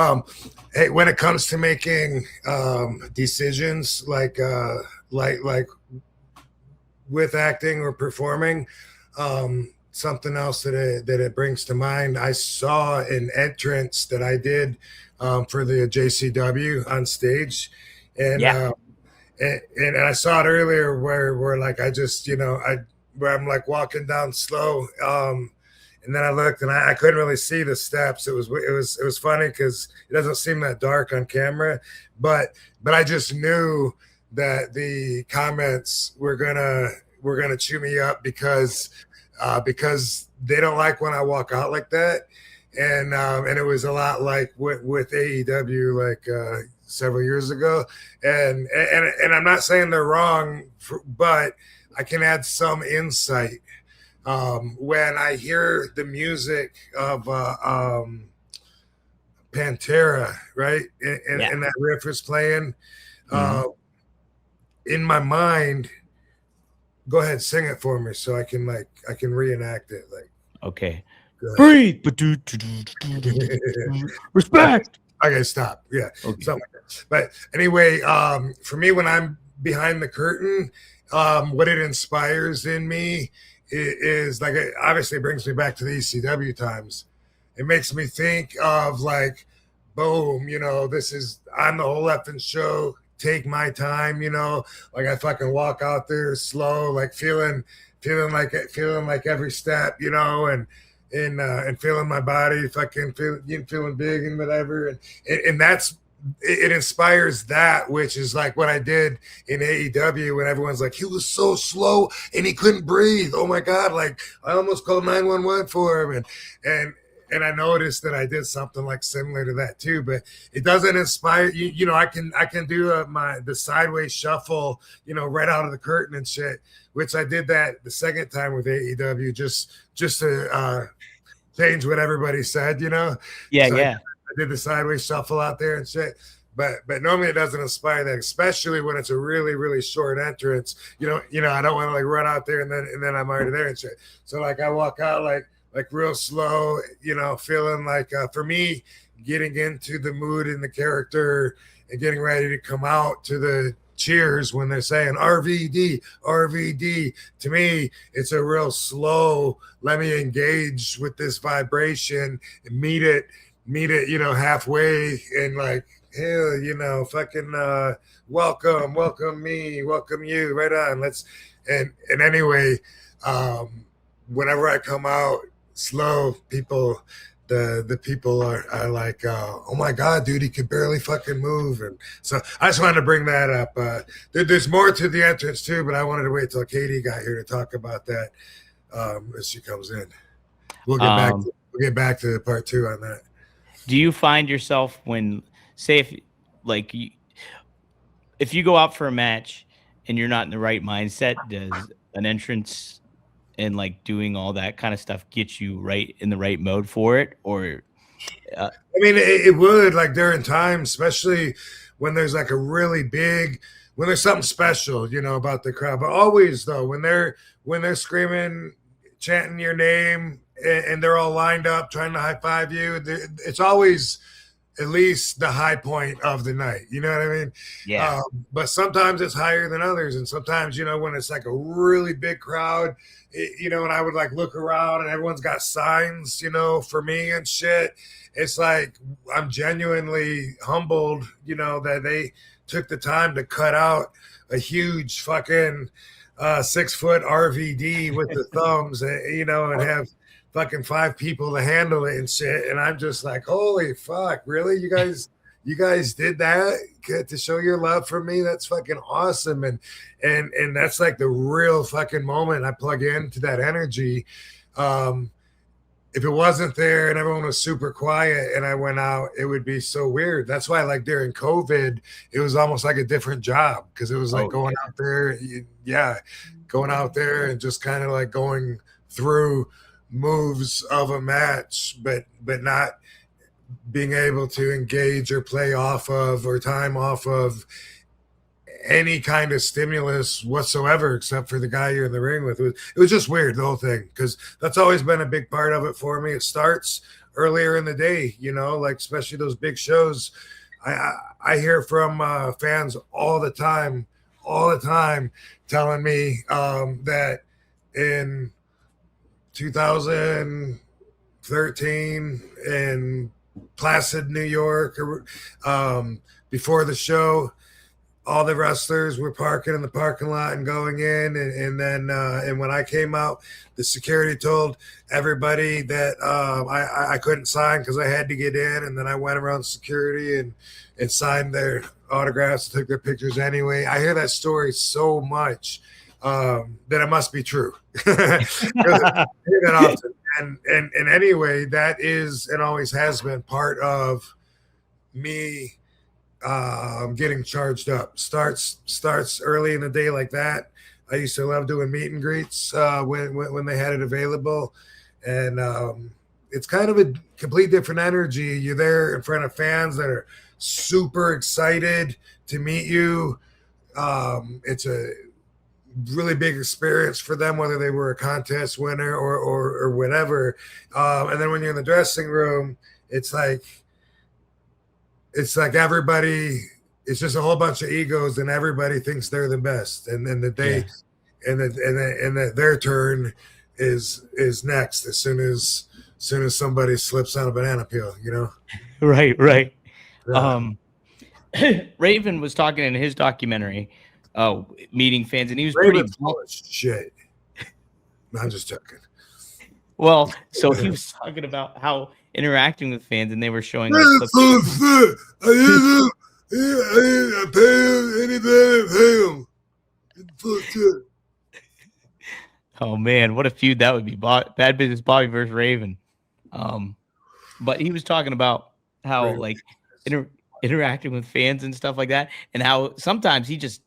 Um, hey, when it comes to making decisions like with acting or performing, something else that it brings to mind. I saw an entrance that I did for the JCW on stage, and Yeah. and I saw it earlier where like I just I where I'm like walking down slow. And then I looked and I couldn't really see the steps. It was funny because it doesn't seem that dark on camera, but I just knew that the comments were gonna chew me up because they don't like when I walk out like that, and it was a lot like with AEW like several years ago, and I'm not saying they're wrong, but I can add some insight when I hear the music of Pantera, right, Yeah. and that riff is playing Mhm. uh, in my mind. Go ahead, sing it for me so I can reenact it. Like, Okay. go ahead. Breathe. Okay, Respect. okay, stop. Yeah, Okay. something like that. But anyway, for me, when I'm behind the curtain, what it inspires in me is like it obviously brings me back to the ECW times. It makes me think of like, boom, this is I'm the whole effing show. Take my time, like I fucking walk out there slow, like feeling like every step, and feeling my body, fucking feeling big and whatever, and that's it inspires that, which is like what I did in AEW when everyone's like, he was so slow and he couldn't breathe. Oh my god, like I almost called 911 for him, and and I noticed that I did something like similar to that too, but it doesn't inspire you. I can do the sideways shuffle, right out of the curtain and shit, which I did that the second time with AEW, just to change what everybody said. Yeah, So I yeah. did the sideways shuffle out there and shit. But normally it doesn't inspire that, especially when it's a really really short entrance. I don't want to like run out there and then I'm already there and shit. So like I walk out like real slow, feeling like for me getting into the mood and the character and getting ready to come out to the cheers when they're saying RVD, RVD. To me, it's a real slow, let me engage with this vibration and meet it, halfway and like, hell, fucking welcome me, welcome you, right on. And anyway, um, whenever I come out slow, the people are like, oh my god, dude, he could barely fucking move. And so I just wanted to bring that up. There's more to the entrance too, but I wanted to wait till Katie got here to talk about that as she comes in. We'll get back Um, to we'll get back to part two on that. do you find yourself when, say, if like if you go out for a match and you're not in the right mindset, does an entrance and like doing all that kind of stuff get you right in the right mode for it? Or uh, I mean, it would like during times, especially when there's like a really big, when there's something special, about the crowd. But always though, when they're screaming, chanting your name, and they're all lined up trying to high five you, it's always at least the high point of the night. You know what I mean? yeah, But sometimes it's higher than others, and sometimes when it's like a really big crowd, and I would like look around and everyone's got signs, for me and shit. It's like I'm genuinely humbled, that they took the time to cut out a huge fucking 6 foot RVD with the thumbs, and have fucking 5 people to handle it and shit. And I'm just like, holy fuck, really? You guys did that to show your love for me? That's fucking awesome. And that's like the real fucking moment I plug into that energy. Um, if it wasn't there and everyone was super quiet and I went out, it would be so weird. That's why, like during COVID, it was almost like a different job because it was like oh going yeah, out there, yeah, going out there and just kind of like going through moves of a match, but not being able to engage or play off of or time off of any kind of stimulus whatsoever except for the guy you're in the ring with. It was just weird, the whole thing, because that's always been a big part of it for me. It starts earlier in the day, you know, like especially those big shows. I hear from fans all the time, telling me that in 2013 in Placid, New York, before the show, all the wrestlers were parking in the parking lot and going in, and then and when I came out, the security told everybody that I couldn't sign because I had to get in, and then I went around security and signed their autographs, took their pictures anyway. I hear that story so much that it must be true. I hear that often, and anyway, that is and always has been part of me getting charged up. Starts early in the day like that. I used to love doing meet and greets when they had it available, and it's kind of a complete different energy. You're there in front of fans that are super excited to meet you. It's a really big experience for them, whether they were a contest winner or whatever. And then when you're in the dressing room, it's like everybody, it's just a whole bunch of egos, and everybody thinks they're the best, and then that they and that their turn is next as soon as somebody slips on a banana peel, you know. Right. Yeah. Raven was talking in his documentary, meeting fans, and he was Raven's pretty full of shit. No, I'm just joking. well. So he was talking about how interacting with fans, and they were showing like clips. I didn't pay him anything. Pay him. Oh man, what a feud that would be! Bad Business Bobby versus Raven. But he was talking about how Raven. like interacting with fans and stuff like that, and how sometimes he just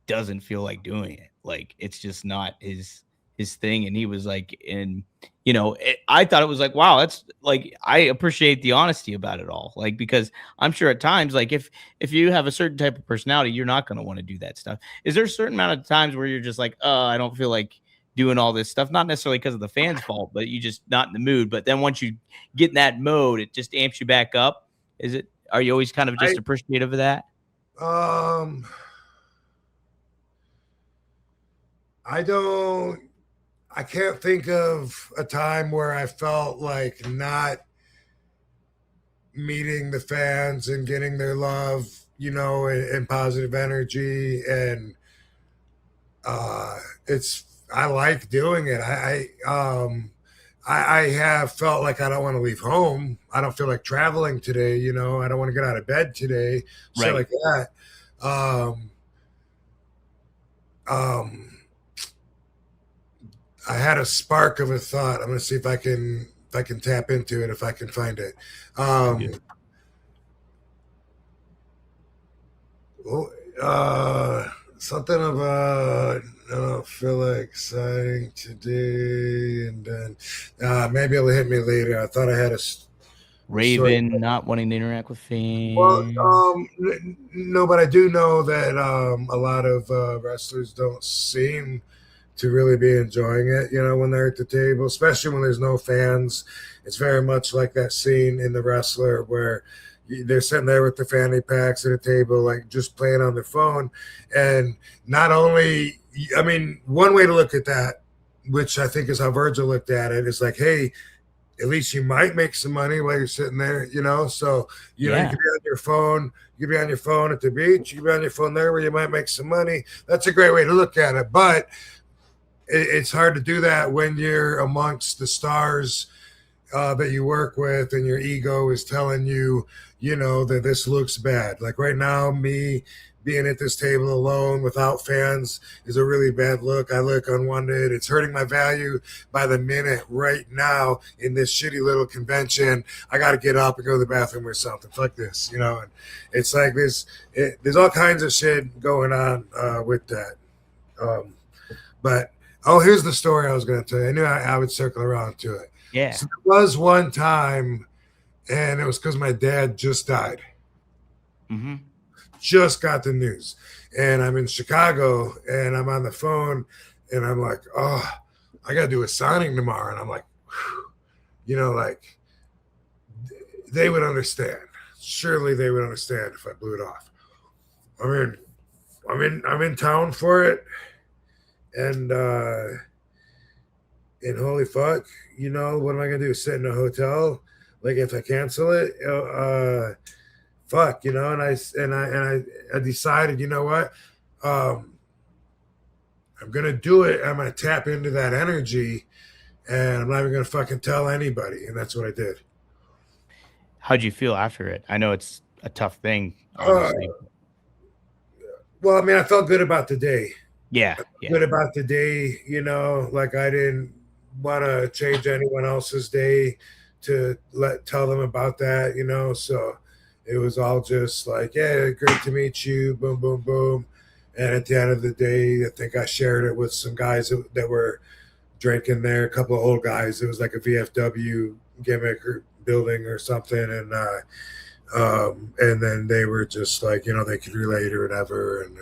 doesn't feel like doing it. Like it's just not his thing. And he was like, and you know, I thought it was like, wow, that's like, I appreciate the honesty about it all. Like, because I'm sure at times, like if you have a certain type of personality, you're not going to want to do that stuff. Is there a certain amount of times where you're just like, I don't feel like doing all this stuff, not necessarily because of the fans' fault, but you just not in the mood. But then once you get in that mode, it just amps you back up. Are you always kind of just appreciative of that? I can't think of a time where I felt like not meeting the fans and getting their love, you know, and positive energy. And I like doing it. I have felt like I don't want to leave home. I don't feel like traveling today. You know, I don't want to get out of bed today. Shit like that. I had a spark of a thought. I'm going to see if I can tap into it, if I can find it. Something about I don't feel like exciting today, and then maybe it'll hit me later. I thought I had a Raven not wanting to interact with fans. Well, no, but I do know that a lot of wrestlers don't seem to really be enjoying it, you know, when they're at the table, especially when there's no fans. It's very much like that scene in The Wrestler where they're sitting there with the fanny packs at a table, like just playing on their phone. And not only, I mean, one way to look at that, which I think is how Virgil looked at it, is like, hey, at least you might make some money while you're sitting there, you know? So, you know, you can be on your phone. You can be on your phone at the beach. You can be on your phone there where you might make some money. That's a great way to look at it. But it's hard to do that when you're amongst the stars that you work with, and your ego is telling you, you know, that this looks bad. Like right now, me being at this table alone without fans is a really bad look. I look unwanted. It's hurting my value by the minute right now in this shitty little convention. I got to get up and go to the bathroom or something. Fuck this, you know. And it's like there's all kinds of shit going on with that. But here's the story I was going to tell you. I knew I would circle around to it. Yeah. So there was one time, and it was because my dad just died. Mm-hmm. Just got the news. And I'm in Chicago, and I'm on the phone, and I'm like, oh, I got to do a signing tomorrow. And I'm like, whew, you know, like, they would understand. Surely they would understand if I blew it off. I mean, I'm in town for it, and holy fuck, you know, what am I gonna do? Sit in a hotel? Like if I cancel it, fuck, you know. I decided, you know what, I'm gonna do it. I'm gonna tap into that energy, and I'm not even gonna fucking tell anybody. And that's what I did. How'd you feel after it? I know it's a tough thing, Uh, obviously. well, I mean, I felt good about the day. Yeah, yeah, Good about the day, you know, like I didn't want to change anyone else's day to tell them about that, you know. So it was all just like, yeah, great to meet you, boom, boom, boom. And at the end of the day, I think I shared it with some guys that were drinking there, a couple of old guys. It was like a VFW gimmick or building or something, and then they were just like, you know, they could relate or whatever, and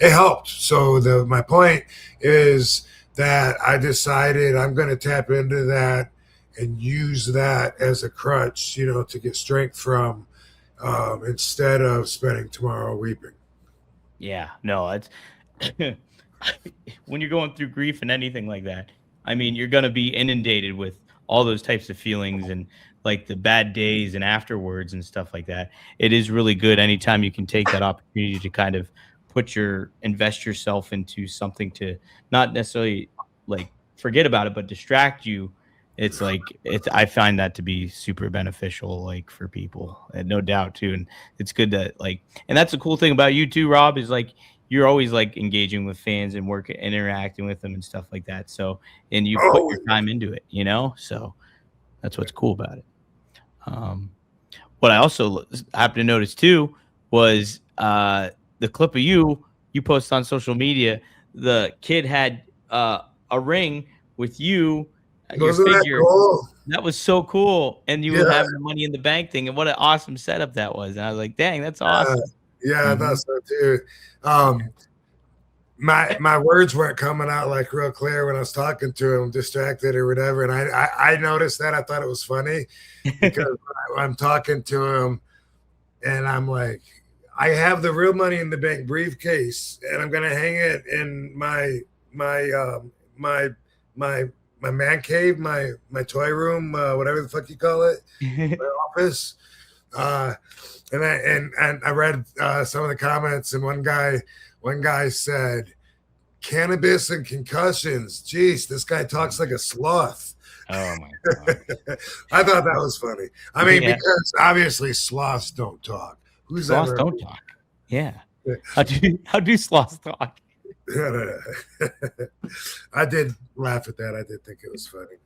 it helped. So my point is that I decided I'm going to tap into that and use that as a crutch, you know, to get strength from, instead of spending tomorrow weeping. yeah. No, it's when you're going through grief and anything like that. I mean, you're gonna be inundated with all those types of feelings and like the bad days and afterwards and stuff like that. It is really good anytime you can take that opportunity to kind of invest yourself into something to not necessarily like forget about it, but distract you. It's like I find that to be super beneficial, like for people, and no doubt too. And it's good that like, and that's the cool thing about you too, Rob, is like you're always like engaging with fans and interacting with them and stuff like that. So, and you put Oh, your time into it, you know. So that's what's cool about it. Um, what I also happened to notice too was the clip of you posted on social media. The kid had a ring with you, your wasn't that figure. cool? That was so cool, and you Yeah, were having the money in the bank thing, and what an awesome setup that was. And I was like, "Dang, that's uh, awesome." yeah, I Hmm. thought so too. Um, my words weren't coming out like real clear when I was talking to him, distracted or whatever. And I noticed that. I thought it was funny because I'm talking to him and I'm like, I have the real money in the bank briefcase and I'm gonna hang it in my my my my man cave, my toy room, whatever the fuck you call it, my office. Uh, and I read some of the comments, and one guy said, "Cannabis and concussions." Jeez, this guy talks like a sloth. Oh my god! I thought that was funny. I mean, Yeah, because obviously sloths don't talk. Who's sloths ever? don't talk. Yeah, how do sloths talk? I did laugh at that. I did think it was funny.